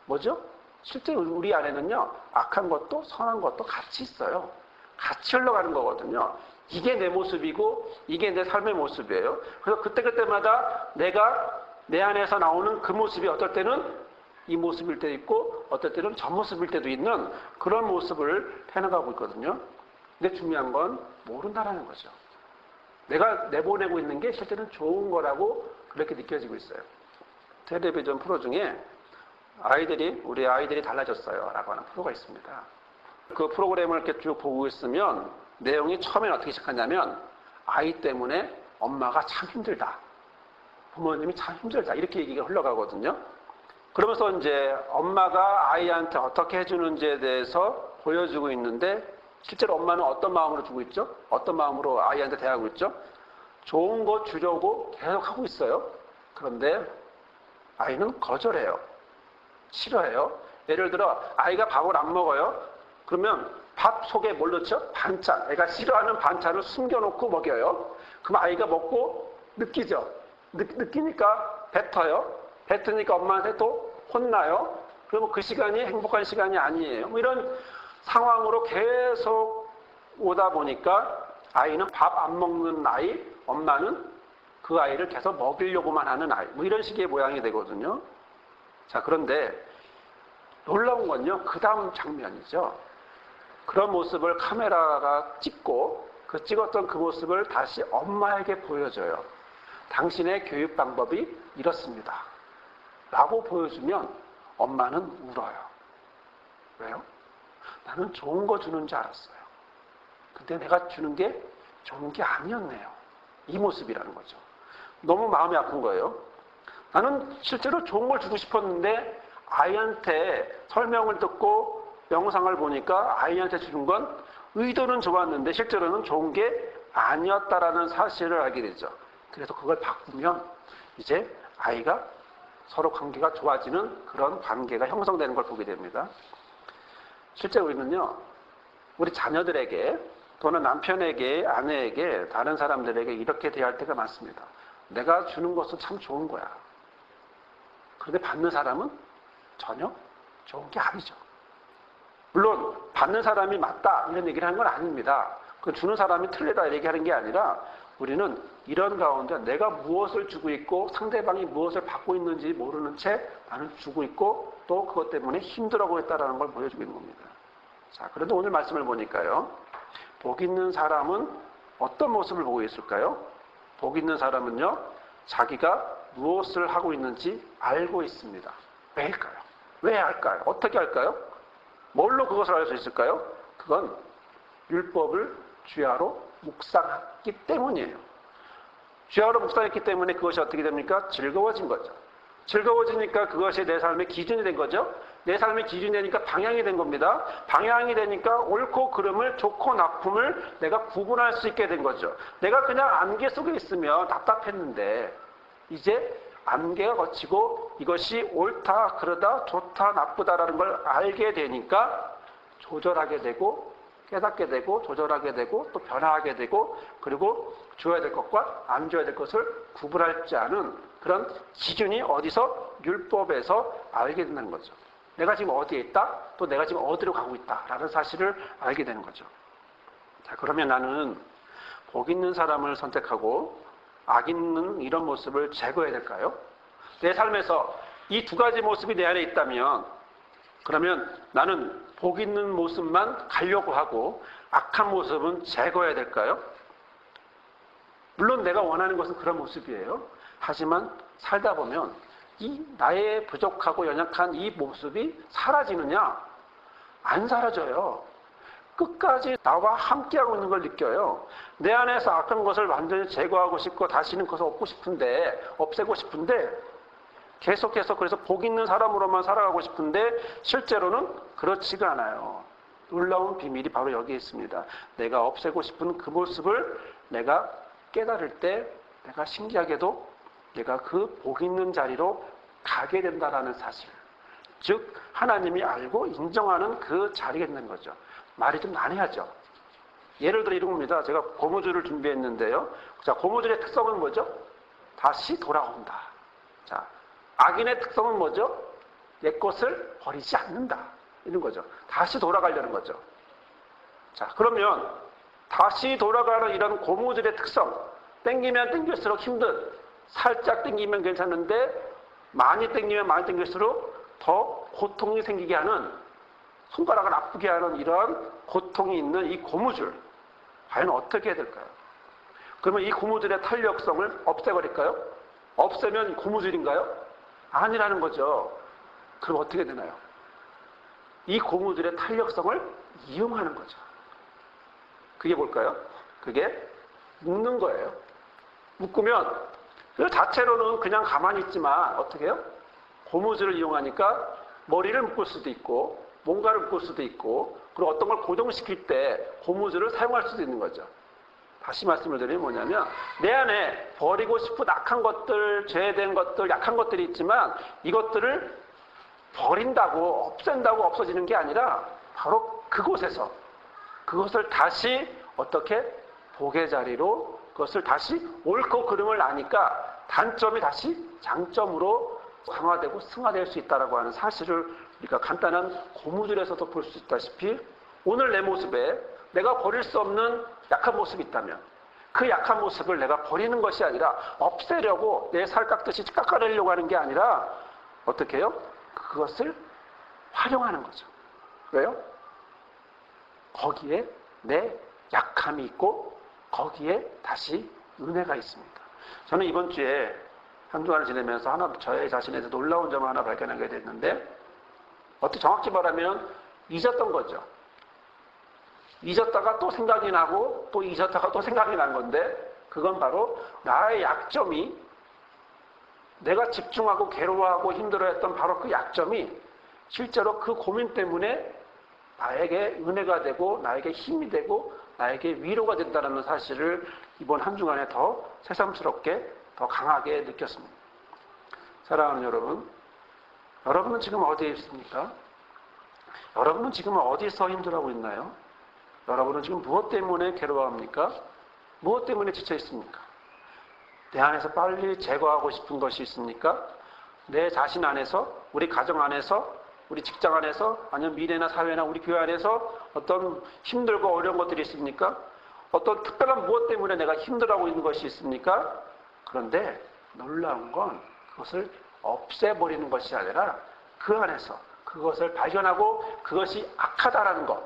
뭐죠? 실제로 우리 안에는요, 악한 것도 선한 것도 같이 있어요. 같이 흘러가는 거거든요. 이게 내 모습이고 이게 내 삶의 모습이에요. 그래서 그때그때마다 내가 내 안에서 나오는 그 모습이 어떨 때는 이 모습일 때도 있고 어떨 때는 저 모습일 때도 있는 그런 모습을 해나가고 있거든요. 근데 중요한 건 모른다라는 거죠. 내가 내보내고 있는 게 실제는 좋은 거라고 그렇게 느껴지고 있어요. 텔레비전 프로 중에 우리 아이들이 달라졌어요 라고 하는 프로가 있습니다. 그 프로그램을 이렇게 쭉 보고 있으면 내용이 처음엔 어떻게 시작하냐면 아이 때문에 엄마가 참 힘들다. 부모님이 참 힘들다. 이렇게 얘기가 흘러가거든요. 그러면서 이제 엄마가 아이한테 어떻게 해주는지에 대해서 보여주고 있는데 실제로 엄마는 어떤 마음으로 주고 있죠? 어떤 마음으로 아이한테 대하고 있죠? 좋은 거 주려고 계속 하고 있어요. 그런데 아이는 거절해요. 싫어해요. 예를 들어 아이가 밥을 안 먹어요. 그러면 밥 속에 뭘 넣죠? 반찬. 애가 싫어하는 반찬을 숨겨놓고 먹여요. 그럼 아이가 먹고 느끼죠. 느끼니까 뱉어요. 뱉으니까 엄마한테 또 혼나요. 그러면 그 시간이 행복한 시간이 아니에요. 뭐 이런 상황으로 계속 오다 보니까 아이는 밥 안 먹는 아이, 엄마는 그 아이를 계속 먹이려고만 하는 아이. 뭐 이런 식의 모양이 되거든요. 자, 그런데 놀라운 건요, 그 다음 장면이죠. 그런 모습을 카메라가 찍고 그 찍었던 그 모습을 다시 엄마에게 보여줘요. 당신의 교육 방법이 이렇습니다. 라고 보여주면 엄마는 울어요. 왜요? 나는 좋은 거 주는 줄 알았어요. 근데 내가 주는 게 좋은 게 아니었네요. 이 모습이라는 거죠. 너무 마음이 아픈 거예요. 나는 실제로 좋은 걸 주고 싶었는데 아이한테 설명을 듣고 영상을 보니까 아이한테 주는 건 의도는 좋았는데 실제로는 좋은 게 아니었다라는 사실을 알게 되죠. 그래서 그걸 바꾸면 이제 아이가 서로 관계가 좋아지는 그런 관계가 형성되는 걸 보게 됩니다. 실제 우리는요, 우리 자녀들에게 또는 남편에게, 아내에게, 다른 사람들에게 이렇게 대할 때가 많습니다. 내가 주는 것은 참 좋은 거야. 그런데 받는 사람은 전혀 좋은 게 아니죠. 물론 받는 사람이 맞다 이런 얘기를 하는 건 아닙니다. 그 주는 사람이 틀리다 얘기하는 게 아니라 우리는 이런 가운데 내가 무엇을 주고 있고 상대방이 무엇을 받고 있는지 모르는 채 나는 주고 있고 또 그것 때문에 힘들어하고 있다는 걸 보여주고 있는 겁니다. 자, 그런데 오늘 말씀을 보니까요. 복 있는 사람은 어떤 모습을 보고 있을까요? 복 있는 사람은요. 자기가 무엇을 하고 있는지 알고 있습니다. 왜일까요? 왜 할까요? 어떻게 할까요? 뭘로 그것을 알 수 있을까요? 그건 율법을 주야로 묵상했기 때문이에요. 주야로 묵상했기 때문에 그것이 어떻게 됩니까? 즐거워진 거죠. 즐거워지니까 그것이 내 삶의 기준이 된 거죠. 내 삶의 기준이 되니까 방향이 된 겁니다. 방향이 되니까 옳고 그름을, 좋고 나쁨을 내가 구분할 수 있게 된 거죠. 내가 그냥 안개 속에 있으면 답답했는데 이제 안개가 거치고 이것이 옳다, 그러다, 좋다, 나쁘다라는 걸 알게 되니까 조절하게 되고 깨닫게 되고 조절하게 되고 또 변화하게 되고 그리고 줘야 될 것과 안 줘야 될 것을 구분할 줄 아는 그런 기준이 어디서? 율법에서 알게 된다는 거죠. 내가 지금 어디에 있다? 또 내가 지금 어디로 가고 있다라는 사실을 알게 되는 거죠. 자, 그러면 나는 복 있는 사람을 선택하고 악 있는 이런 모습을 제거해야 될까요? 내 삶에서 이 두 가지 모습이 내 안에 있다면 그러면 나는 복 있는 모습만 가려고 하고 악한 모습은 제거해야 될까요? 물론 내가 원하는 것은 그런 모습이에요. 하지만 살다 보면 이 나의 부족하고 연약한 이 모습이 사라지느냐? 안 사라져요. 끝까지 나와 함께하고 있는 걸 느껴요. 내 안에서 악한 것을 완전히 제거하고 싶고 다시는 그것을 없애고 싶은데 계속해서 그래서 복 있는 사람으로만 살아가고 싶은데 실제로는 그렇지가 않아요. 놀라운 비밀이 바로 여기에 있습니다. 내가 없애고 싶은 그 모습을 내가 깨달을 때 내가 신기하게도 내가 그 복 있는 자리로 가게 된다라는 사실. 즉 하나님이 알고 인정하는 그 자리가 있는 거죠. 말이 좀 난해하죠. 예를 들어 이런 겁니다. 제가 고무줄을 준비했는데요. 자, 고무줄의 특성은 뭐죠? 다시 돌아온다. 자, 악인의 특성은 뭐죠? 내 것을 버리지 않는다. 이런 거죠. 다시 돌아가려는 거죠. 자, 그러면 다시 돌아가는 이런 고무줄의 특성, 당기면 당길수록 힘든, 살짝 당기면 괜찮은데 많이 당기면 많이 당길수록 더 고통이 생기게 하는, 손가락을 아프게 하는 이런 고통이 있는 이 고무줄, 과연 어떻게 해야 될까요? 그러면 이 고무줄의 탄력성을 없애버릴까요? 없애면 고무줄인가요? 아니라는 거죠. 그럼 어떻게 되나요? 이 고무줄의 탄력성을 이용하는 거죠. 그게 뭘까요? 그게 묶는 거예요. 묶으면 그 자체로는 그냥 가만히 있지만 어떻게 해요? 고무줄을 이용하니까 머리를 묶을 수도 있고 뭔가를 묶을 수도 있고, 그리고 어떤 걸 고정시킬 때 고무줄을 사용할 수도 있는 거죠. 다시 말씀을 드리면 뭐냐면, 내 안에 버리고 싶은 악한 것들, 죄된 것들, 약한 것들이 있지만 이것들을 버린다고, 없앤다고 없어지는 게 아니라 바로 그곳에서 그것을 다시 어떻게 복의 자리로, 그것을 다시 옳고 그름을 아니까 단점이 다시 장점으로 강화되고 승화될 수 있다고 하는 사실을 우리가 간단한 고무줄에서도 볼 수 있다시피, 오늘 내 모습에 내가 버릴 수 없는 약한 모습이 있다면 그 약한 모습을 내가 버리는 것이 아니라 없애려고 내 살 깎듯이 깎아내려고 하는 게 아니라 어떻게 해요? 그것을 활용하는 거죠. 왜요? 거기에 내 약함이 있고 거기에 다시 은혜가 있습니다. 저는 이번 주에 한 주간을 지내면서 하나 저의 자신에서 놀라운 점을 하나 발견하게 됐는데, 어떻게 정확히 말하면 잊었던 거죠. 잊었다가 또 생각이 나고 또 잊었다가 또 생각이 난 건데, 그건 바로 나의 약점이, 내가 집중하고 괴로워하고 힘들어했던 바로 그 약점이 실제로 그 고민 때문에 나에게 은혜가 되고 나에게 힘이 되고 나에게 위로가 된다는 사실을 이번 한 주간에 더 새삼스럽게 더 강하게 느꼈습니다. 사랑하는 여러분, 여러분은 지금 어디에 있습니까? 여러분은 지금 어디서 힘들어하고 있나요? 여러분은 지금 무엇 때문에 괴로워합니까? 무엇 때문에 지쳐 있습니까? 내 안에서 빨리 제거하고 싶은 것이 있습니까? 내 자신 안에서, 우리 가정 안에서, 우리 직장 안에서, 아니면 미래나 사회나 우리 교회 안에서 어떤 힘들고 어려운 것들이 있습니까? 어떤 특별한 무엇 때문에 내가 힘들어하고 있는 것이 있습니까? 그런데 놀라운 건 그것을 없애버리는 것이 아니라 그 안에서 그것을 발견하고 그것이 악하다라는 것,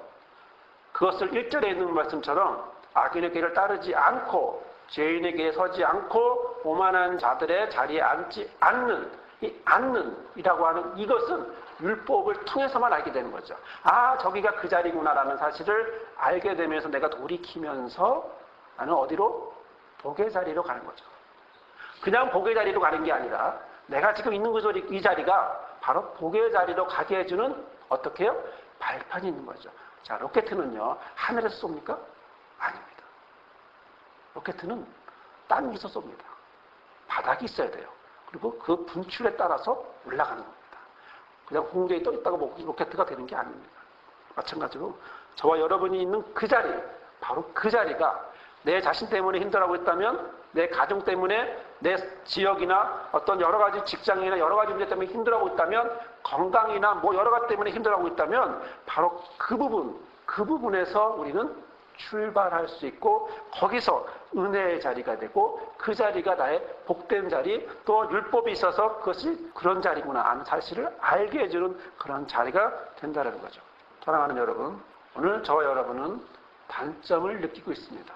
그것을 1절에 있는 말씀처럼 악인의 길을 따르지 않고 죄인의 길에 서지 않고 오만한 자들의 자리에 앉지 않는, 이 앉는이라고 하는 이것은 율법을 통해서만 알게 되는 거죠. 아, 저기가 그 자리구나라는 사실을 알게 되면서 내가 돌이키면서 나는 어디로? 복의 자리로 가는 거죠. 그냥 복의 자리로 가는 게 아니라 내가 지금 있는 이 자리가 바로 복의 자리로 가게 해주는, 어떻게 해요? 발판이 있는 거죠. 자, 로켓은요, 하늘에서 쏩니까? 아닙니다. 로켓은 땅 위에서 쏩니다. 바닥이 있어야 돼요. 그리고 그 분출에 따라서 올라가는 겁니다. 그냥 공중에 떠 있다고 로켓가 되는 게 아닙니다. 마찬가지로 저와 여러분이 있는 그 자리, 바로 그 자리가 내 자신 때문에 힘들어하고 있다면, 내 가정 때문에, 내 지역이나 어떤 여러 가지 직장이나 여러 가지 문제 때문에 힘들어하고 있다면, 건강이나 뭐 여러 가지 때문에 힘들어하고 있다면, 바로 그 부분에서 우리는 출발할 수 있고 거기서 은혜의 자리가 되고 그 자리가 나의 복된 자리, 또 율법이 있어서 그것이 그런 자리구나 하는 사실을 알게 해주는 그런 자리가 된다는 거죠. 사랑하는 여러분, 오늘 저와 여러분은 단점을 느끼고 있습니다.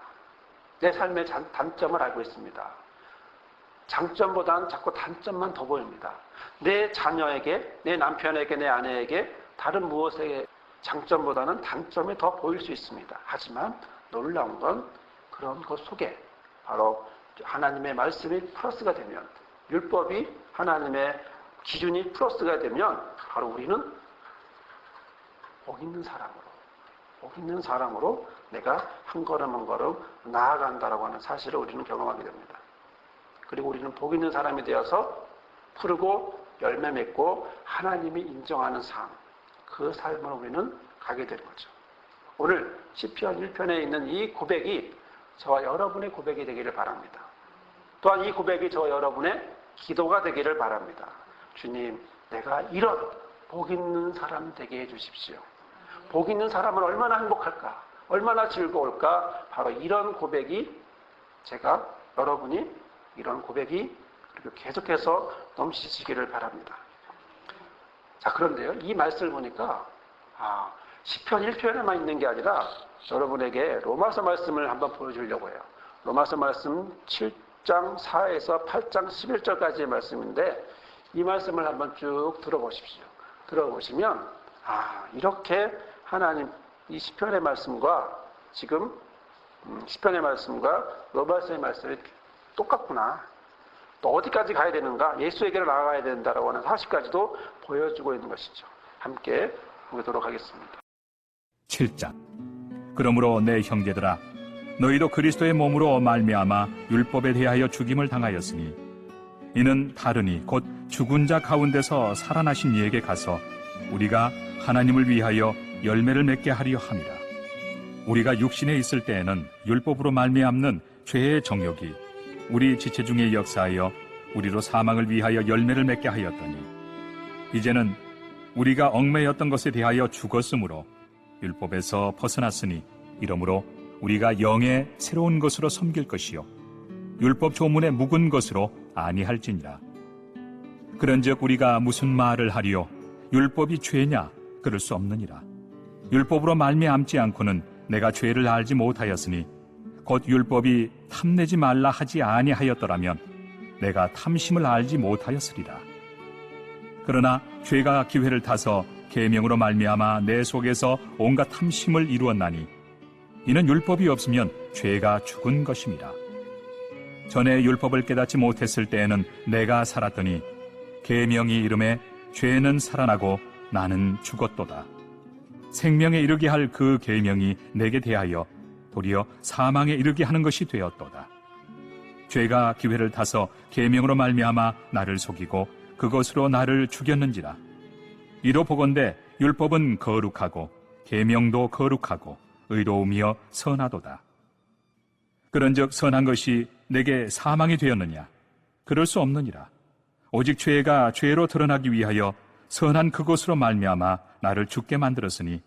내 삶의 단점을 알고 있습니다. 장점보다는 자꾸 단점만 더 보입니다. 내 자녀에게, 내 남편에게, 내 아내에게 다른 무엇의 장점보다는 단점이 더 보일 수 있습니다. 하지만 놀라운 건 그런 것 속에 바로 하나님의 말씀이 플러스가 되면, 율법이 하나님의 기준이 플러스가 되면 바로 우리는 복 있는 사람으로 내가 한 걸음 한 걸음 나아간다라고 하는 사실을 우리는 경험하게 됩니다. 그리고 우리는 복 있는 사람이 되어서 푸르고 열매 맺고 하나님이 인정하는 삶, 그 삶을 우리는 가게 되는 거죠. 오늘 시편 1편에 있는 이 고백이 저와 여러분의 고백이 되기를 바랍니다. 또한 이 고백이 저와 여러분의 기도가 되기를 바랍니다. 주님, 내가 이런 복 있는 사람 되게 해주십시오. 복 있는 사람은 얼마나 행복할까? 얼마나 즐거울까? 바로 이런 고백이 여러분이 이런 고백이 그리고 계속해서 넘치시기를 바랍니다. 자, 그런데요, 이 말씀을 보니까 시편 1편에만 있는 게 아니라 여러분에게 로마서 말씀을 한번 보여주려고 해요. 로마서 말씀 7장 4에서 8장 11절까지의 말씀인데 이 말씀을 한번 쭉 들어보십시오. 들어보시면 이렇게 하나님 이 시편의 말씀과 지금 시편의 말씀과 로마서의 말씀이 똑같구나. 또 어디까지 가야 되는가? 예수에게로 나아가야 된다라고 하는 사실까지도 보여주고 있는 것이죠. 함께 보도록 하겠습니다. 7장. 그러므로 내 형제들아 너희도 그리스도의 몸으로 말미암아 율법에 대하여 죽임을 당하였으니 이는 다르니 곧 죽은 자 가운데서 살아나신 이에게 가서 우리가 하나님을 위하여 열매를 맺게 하려 함이라. 우리가 육신에 있을 때에는 율법으로 말미암는 죄의 정욕이 우리 지체 중에 역사하여 우리로 사망을 위하여 열매를 맺게 하였더니 이제는 우리가 얽매였던 것에 대하여 죽었으므로 율법에서 벗어났으니 이러므로 우리가 영의 새로운 것으로 섬길 것이요 율법 조문의 묵은 것으로 아니할지니라. 그런즉 우리가 무슨 말을 하리요? 율법이 죄냐? 그럴 수 없느니라. 율법으로 말미암지 않고는 내가 죄를 알지 못하였으니 곧 율법이 탐내지 말라 하지 아니하였더라면 내가 탐심을 알지 못하였으리라. 그러나 죄가 기회를 타서 계명으로 말미암아 내 속에서 온갖 탐심을 이루었나니 이는 율법이 없으면 죄가 죽은 것임이라. 전에 율법을 깨닫지 못했을 때에는 내가 살았더니 계명이 이름에 죄는 살아나고 나는 죽었도다. 생명에 이르게 할 그 계명이 내게 대하여 도리어 사망에 이르게 하는 것이 되었도다. 죄가 기회를 타서 계명으로 말미암아 나를 속이고 그것으로 나를 죽였는지라. 이로 보건대 율법은 거룩하고 계명도 거룩하고 의로우며 선하도다. 그런즉 선한 것이 내게 사망이 되었느냐? 그럴 수 없느니라. 오직 죄가 죄로 드러나기 위하여 선한 그것으로 말미암아 나를 죽게 만들었으니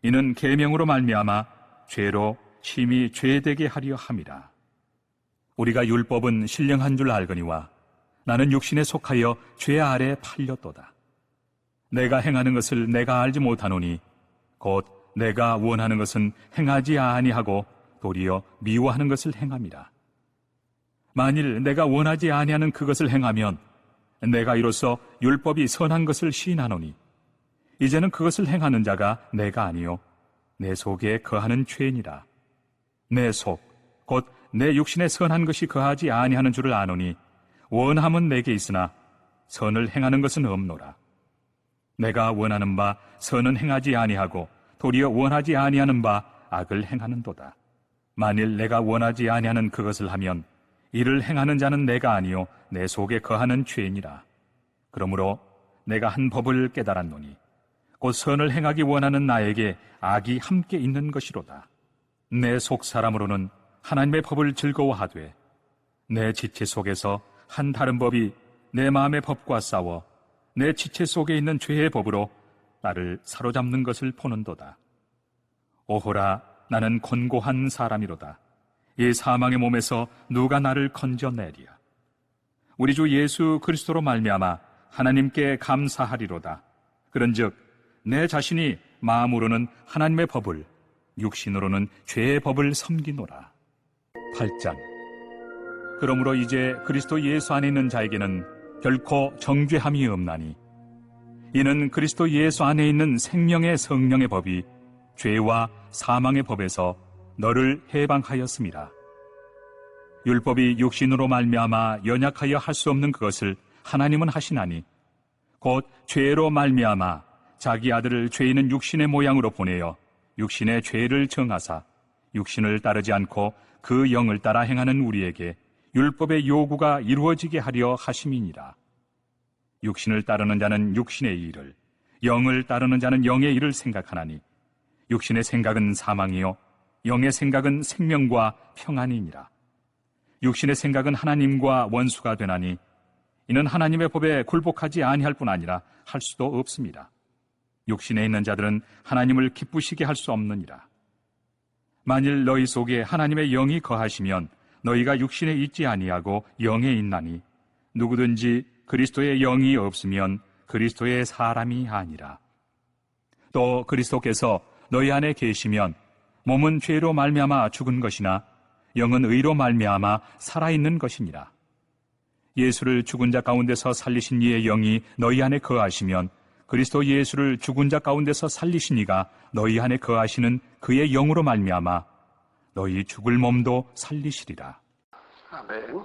이는 계명으로 말미암아 죄로 심히 죄되게 하려 함이라. 우리가 율법은 신령한 줄 알거니와 나는 육신에 속하여 죄 아래 팔렸도다. 내가 행하는 것을 내가 알지 못하노니 곧 내가 원하는 것은 행하지 아니하고 도리어 미워하는 것을 행함이라. 만일 내가 원하지 아니하는 그것을 행하면 내가 이로써 율법이 선한 것을 시인하노니 이제는 그것을 행하는 자가 내가 아니요 내 속에 거하는 죄니라. 내 속 곧 내 육신에 선한 것이 거하지 아니하는 줄을 아노니 원함은 내게 있으나 선을 행하는 것은 없노라. 내가 원하는 바 선은 행하지 아니하고 도리어 원하지 아니하는 바 악을 행하는도다. 만일 내가 원하지 아니하는 그것을 하면 이를 행하는 자는 내가 아니요 내 속에 거하는 죄니라. 그러므로 내가 한 법을 깨달았노니 곧 선을 행하기 원하는 나에게 악이 함께 있는 것이로다. 내 속 사람으로는 하나님의 법을 즐거워하되 내 지체 속에서 한 다른 법이 내 마음의 법과 싸워 내 지체 속에 있는 죄의 법으로 나를 사로잡는 것을 보는도다. 오호라, 나는 곤고한 사람이로다. 이 사망의 몸에서 누가 나를 건져내리야. 우리 주 예수 그리스도로 말미암아 하나님께 감사하리로다. 그런즉 내 자신이 마음으로는 하나님의 법을, 육신으로는 죄의 법을 섬기노라. 8장. 그러므로 이제 그리스도 예수 안에 있는 자에게는 결코 정죄함이 없나니 이는 그리스도 예수 안에 있는 생명의 성령의 법이 죄와 사망의 법에서 너를 해방하였음이라. 율법이 육신으로 말미암아 연약하여 할 수 없는 그것을 하나님은 하시나니 곧 죄로 말미암아 자기 아들을 죄 있는 육신의 모양으로 보내어 육신의 죄를 정하사 육신을 따르지 않고 그 영을 따라 행하는 우리에게 율법의 요구가 이루어지게 하려 하심이니라. 육신을 따르는 자는 육신의 일을, 영을 따르는 자는 영의 일을 생각하나니 육신의 생각은 사망이요 영의 생각은 생명과 평안이니라. 육신의 생각은 하나님과 원수가 되나니 이는 하나님의 법에 굴복하지 아니할 뿐 아니라 할 수도 없습니다. 육신에 있는 자들은 하나님을 기쁘시게 할 수 없느니라. 만일 너희 속에 하나님의 영이 거하시면 너희가 육신에 있지 아니하고 영에 있나니 누구든지 그리스도의 영이 없으면 그리스도의 사람이 아니라. 또 그리스도께서 너희 안에 계시면 몸은 죄로 말미암아 죽은 것이나 영은 의로 말미암아 살아있는 것이니라. 예수를 죽은 자 가운데서 살리신 이의 영이 너희 안에 거하시면 그리스도 예수를 죽은 자 가운데서 살리신 이가 너희 안에 거하시는 그의 영으로 말미암아 너희 죽을 몸도 살리시리라. 아멘.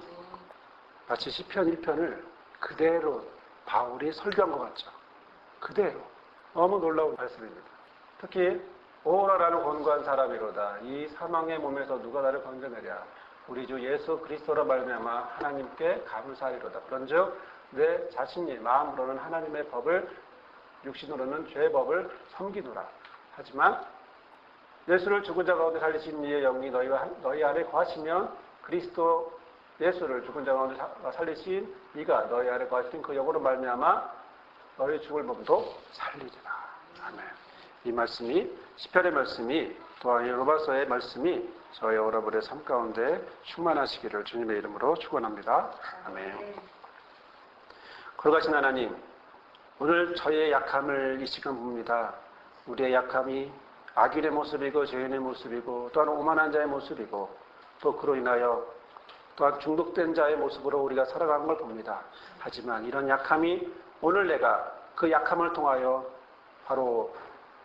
마치 시편 1편을 그대로 바울이 설교한 것 같죠. 그대로. 너무 놀라운 말씀입니다. 특히 오라라는 권고한 사람이로다. 이 사망의 몸에서 누가 나를 건져내랴. 우리 주 예수 그리스도로 말미암아 하나님께 감사하리로다. 그런즉 내 자신이 마음으로는 하나님의 법을, 육신으로는 죄의 법을 섬기노라. 하지만 예수를 죽은 자 가운데 살리신 이의 영이 너희 안에 거하시면 그리스도 예수를 죽은 자 가운데 살리신 이가 너희 안에 거하신 그 영으로 말미암아 너희 죽을 몸도 살리리라. 아멘. 이 말씀이, 시편의 말씀이, 또한 로마서의 말씀이 저희 여러분의 삶 가운데 충만하시기를 주님의 이름으로 축원합니다. 아멘. 거룩하신 하나님, 오늘 저희의 약함을 이 시간 봅니다. 우리의 약함이 악인의 모습이고 죄인의 모습이고 또한 오만한 자의 모습이고 또 그로 인하여 또한 중독된 자의 모습으로 우리가 살아가는 걸 봅니다. 하지만 이런 약함이 오늘 내가 그 약함을 통하여 바로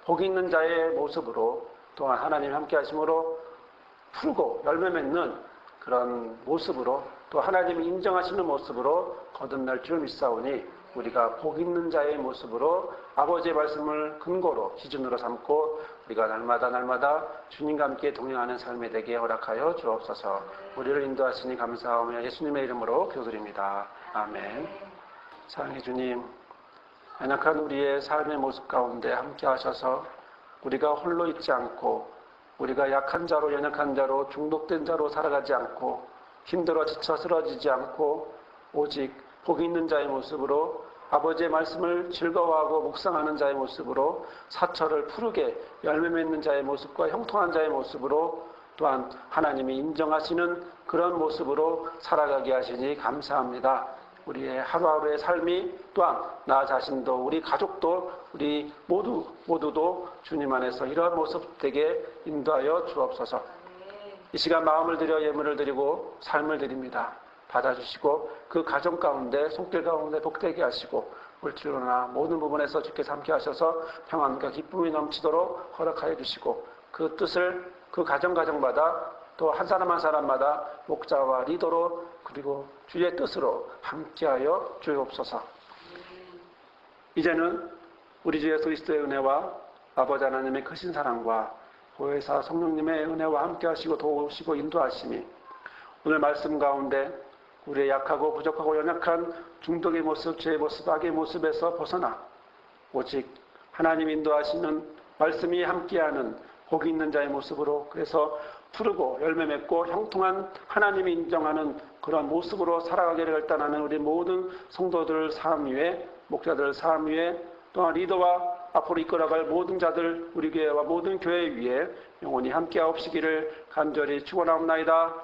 복 있는 자의 모습으로 또한 하나님 함께 하심으로 풀고 열매 맺는 그런 모습으로 또 하나님이 인정하시는 모습으로 거듭날 줄 믿사오니 우리가 복 있는 자의 모습으로 아버지의 말씀을 근거로 기준으로 삼고 우리가 날마다 주님과 함께 동행하는 삶이 되게 허락하여 주옵소서. 우리를 인도하시니 감사하며 예수님의 이름으로 기도드립니다. 아멘. 사랑의 주님, 연약한 우리의 삶의 모습 가운데 함께 하셔서 우리가 홀로 있지 않고 우리가 약한 자로 연약한 자로 중독된 자로 살아가지 않고 힘들어 지쳐 쓰러지지 않고 오직 복 있는 자의 모습으로 아버지의 말씀을 즐거워하고 묵상하는 자의 모습으로 사철을 푸르게 열매 맺는 자의 모습과 형통한 자의 모습으로 또한 하나님이 인정하시는 그런 모습으로 살아가게 하시니 감사합니다. 우리의 하루하루의 삶이 또한 나 자신도 우리 가족도 우리 모두도 주님 안에서 이러한 모습 되게 인도하여 주옵소서. 이 시간 마음을 들여 예물을 드리고 삶을 드립니다. 받아주시고 그 가정 가운데 손길 가운데 복되게 하시고 물질로나 모든 부분에서 주께서 함께 하셔서 평안과 기쁨이 넘치도록 허락하여 주시고 그 뜻을 그 가정마다 또 한 사람 한 사람마다 목자와 리더로 그리고 주의 뜻으로 함께하여 주옵소서. 이제는 우리 주 예수 그리스도의 은혜와 아버지 하나님의 크신 사랑과 보혜사 성령님의 은혜와 함께하시고 도우시고 인도하심이 오늘 말씀 가운데 우리의 약하고 부족하고 연약한 중독의 모습, 죄의 모습, 악의 모습에서 벗어나 오직 하나님 인도하시는 말씀이 함께하는 복이 있는 자의 모습으로 그래서 푸르고 열매 맺고 형통한 하나님이 인정하는 그런 모습으로 살아가기를 결단하는 우리 모든 성도들 삶 위에 목자들 삶 위에 또한 리더와 앞으로 이끌어갈 모든 자들 우리 교회와 모든 교회 위에 영원히 함께하옵시기를 간절히 축원하옵나이다.